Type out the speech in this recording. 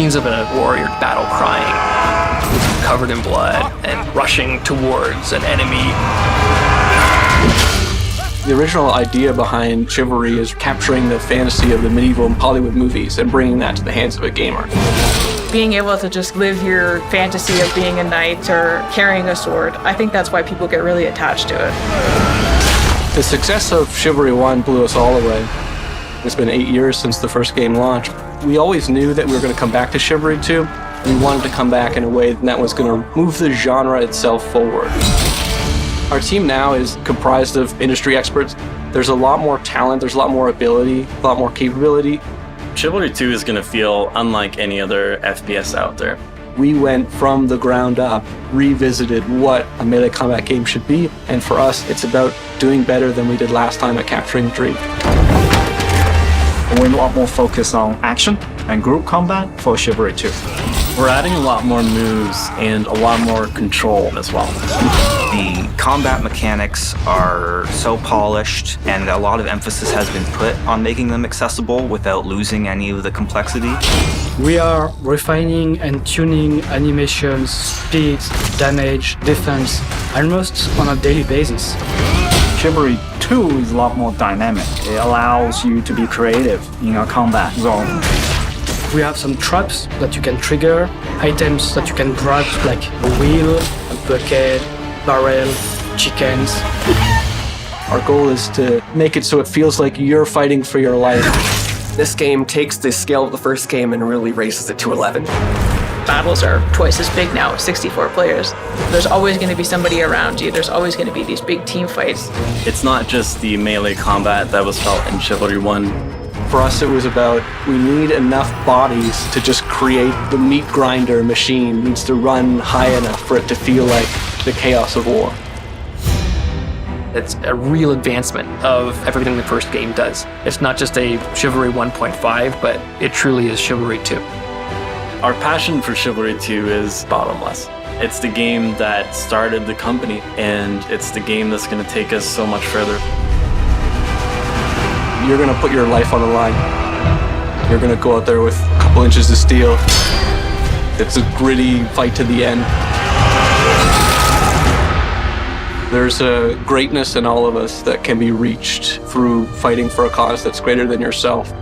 scenes of a warrior battle crying, covered in blood, and rushing towards an enemy. The original idea behind Chivalry is capturing the fantasy of the medieval Hollywood movies and bringing that to the hands of a gamer. Being able to just live your fantasy of being a knight or carrying a sword, I think that's why people get really attached to it. The success of Chivalry 1 blew us all away. It's been 8 years since the first game launched. We always knew that we were going to come back to Chivalry 2. We wanted to come back in a way that was going to move the genre itself forward. Our team now is comprised of industry experts. There's a lot more talent, there's a lot more ability, a lot more capability. Chivalry 2 is going to feel unlike any other FPS out there. We went from the ground up, revisited what a melee combat game should be, and for us, it's about doing better than we did last time at capturing the dream. We're a lot more focused on action and group combat for Chivalry 2. We're adding a lot more moves and a lot more control as well. The combat mechanics are so polished, and a lot of emphasis has been put on making them accessible without losing any of the complexity. We are refining and tuning animations, speed, damage, defense, almost on a daily basis. Chivalry 2 is a lot more dynamic. It allows you to be creative in a combat zone. We have some traps that you can trigger, items that you can grab like a wheel, a bucket, barrel, chickens. Our goal is to make it so it feels like you're fighting for your life. This game takes the scale of the first game and really raises it to 11. Battles are twice as big now with 64 players. There's always going to be somebody around you. There's always going to be these big team fights. It's not just the melee combat that was felt in Chivalry 1. For us, it was about we need enough bodies to just create the meat grinder machine. It needs to run high enough for it to feel like the chaos of war. It's a real advancement of everything the first game does. It's not just a Chivalry 1.5, but it truly is Chivalry 2. Our passion for Chivalry 2 is bottomless. It's the game that started the company, and it's the game that's going to take us so much further. You're going to put your life on the line. You're going to go out there with a couple inches of steel. It's a gritty fight to the end. There's a greatness in all of us that can be reached through fighting for a cause that's greater than yourself.